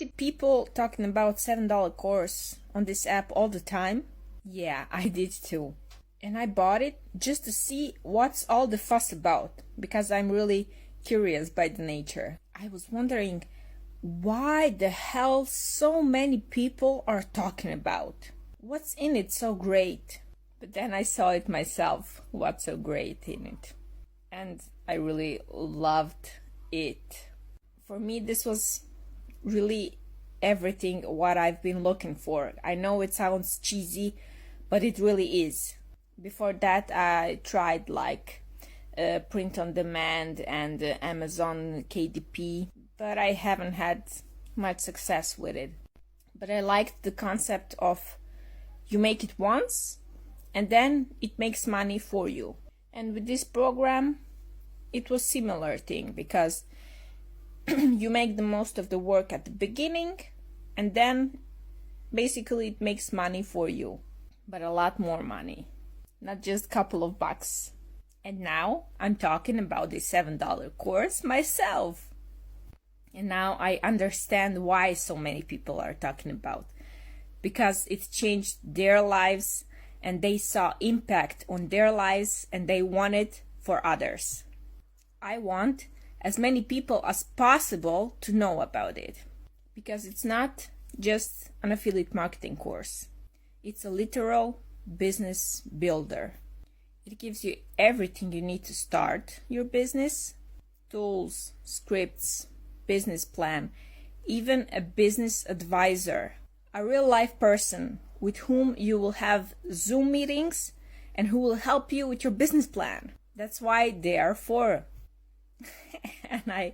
see people talking about $7 course on this app all the time. Yeah, I did too. And I bought it just to see what's all the fuss about, because I'm really curious by the nature. I was wondering why the hell so many people are talking about. What's in it so great? But then I saw it myself, what's so great in it. And I really loved it. For me, this was really everything what I've been looking for. I know it sounds cheesy, but it really is. Before that, I tried like print on demand and Amazon KDP, but I haven't had much success with it. But I liked the concept of you make it once and then it makes money for you. And with this program, it was similar thing, because you make the most of the work at the beginning and then basically it makes money for you, but a lot more money, not just a couple of bucks. And now I'm talking about the $7 course myself. And now I understand why so many people are talking about, because it changed their lives and they saw impact on their lives and they want it for others. I want as many people as possible to know about it, because it's not just an affiliate marketing course. It's a literal business builder. It gives you everything you need to start your business: tools, scripts, business plan, even a business advisor, a real life person with whom you will have Zoom meetings and who will help you with your business plan. That's why they are for. And I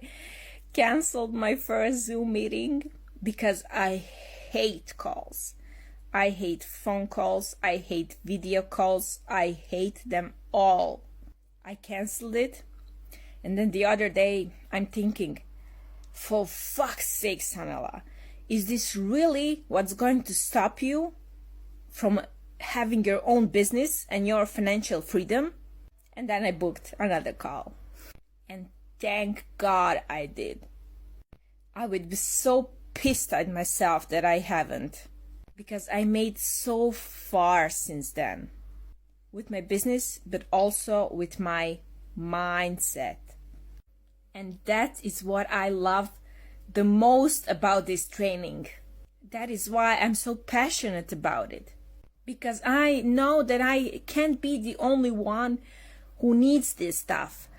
canceled my first Zoom meeting because I hate calls. I hate phone calls. I hate video calls. I hate them all. I canceled it. And then the other day I'm thinking, for fuck's sake, Sanela, is this really what's going to stop you from having your own business and your financial freedom? And then I booked another call. And thank God I did. I would be so pissed at myself that I haven't, because I made so far since then with my business, but also with my mindset. And that is what I love the most about this training. That is why I'm so passionate about it, because I know that I can't be the only one who needs this stuff.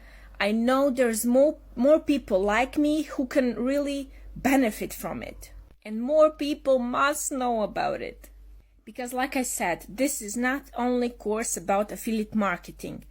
I know there's more people like me who can really benefit from it. And more people must know about it. Because like I said, this is not only a course about affiliate marketing.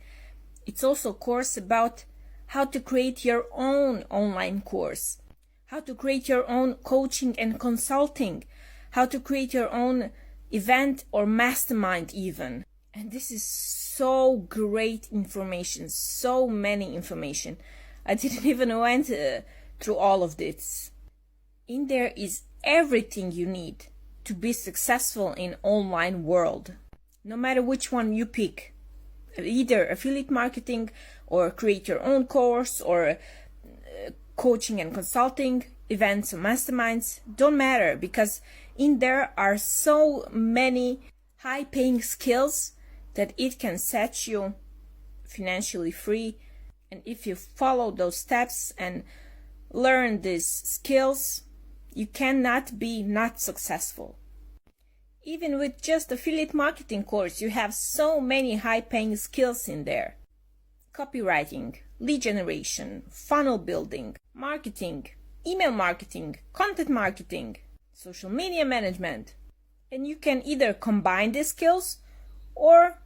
It's also a course about how to create your own online course, how to create your own coaching and consulting, how to create your own event or mastermind even. And this is so great information, so many information. I didn't even went through all of this. In there is everything you need to be successful in online world, no matter which one you pick, either affiliate marketing or create your own course or coaching and consulting, events or masterminds, don't matter, because in there are so many high-paying skills that it can set you financially free. And if you follow those steps and learn these skills, you cannot be not successful. Even with just affiliate marketing course, you have so many high-paying skills in there. Copywriting, lead generation, funnel building, marketing, email marketing, content marketing, social media management. And you can either combine these skills or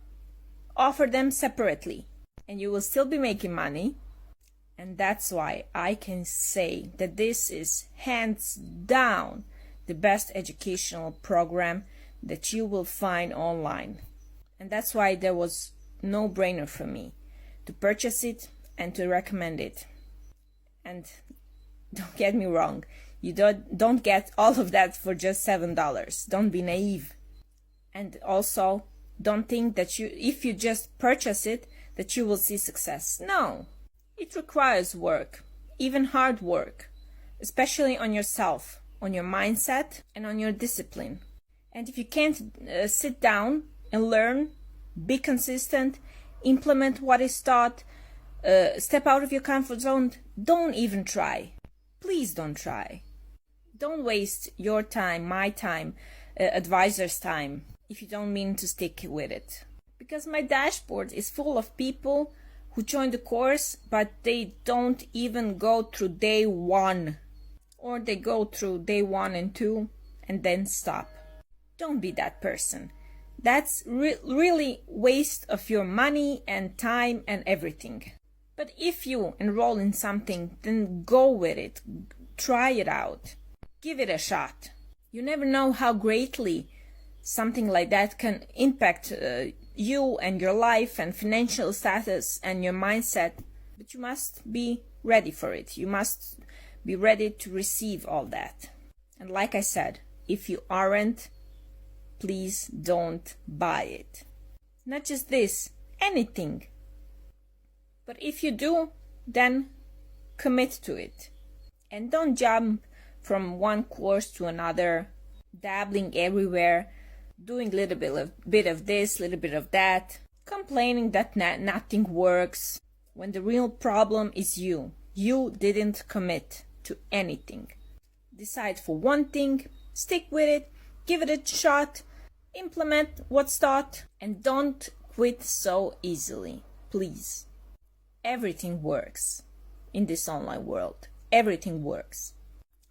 offer them separately, and you will still be making money. And that's why I can say that this is hands down the best educational program that you will find online. And that's why there was no brainer for me to purchase it and to recommend it. And don't get me wrong, you don't get all of that for just $7. Don't be naive. And also, don't think that if you just purchase it, that you will see success. No, it requires work, even hard work, especially on yourself. on your mindset, and on your discipline. And if you can't sit down and learn, be consistent, implement what is taught, step out of your comfort zone, don't even try. Please don't try. Don't waste your time, my time, advisor's time, if you don't mean to stick with it. Because my dashboard is full of people who join the course, but they don't even go through day 1. Or they go through day 1 and 2 and then stop. Don't be that person. That's really waste of your money and time and everything. But if you enroll in something, then go with it. Try it out. Give it a shot. You never know how greatly something like that can impact you and your life and financial status and your mindset. But you must be ready for it. You must be ready to receive all that. And like I said, if you aren't, please don't buy it. Not just this, anything. But if you do, then commit to it. And don't jump from one course to another, dabbling everywhere, doing a little bit of this, little bit of that, complaining that nothing works, when the real problem is you. You didn't commit to anything. Decide for one thing, stick with it, give it a shot, implement what's taught, and don't quit so easily, please. Everything works in this online world. Everything works.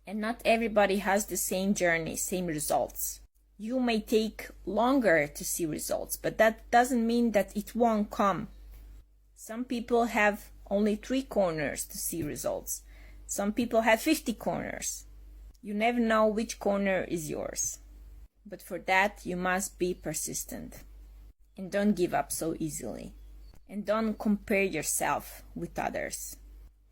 And not everybody has the same journey, same results. You may take longer to see results, but that doesn't mean that it won't come. Some people have only 3 corners to see results. Some people have 50 corners. You never know which corner is yours. But for that, you must be persistent. And don't give up so easily. And don't compare yourself with others.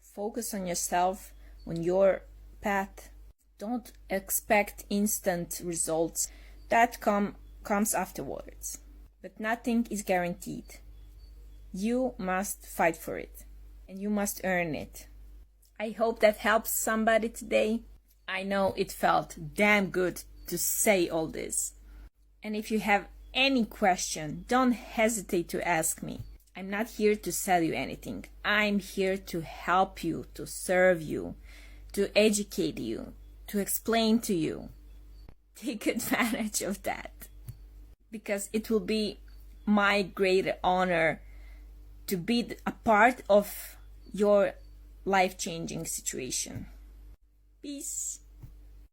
Focus on yourself, on your path. Don't expect instant results. That comes afterwards. But nothing is guaranteed. You must fight for it. And you must earn it. I hope that helps somebody today. I know it felt damn good to say all this. And if you have any question, don't hesitate to ask me. I'm not here to sell you anything. I'm here to help you, to serve you, to educate you, to explain to you. Take advantage of that. Because it will be my great honor to be a part of your life-changing situation. Peace.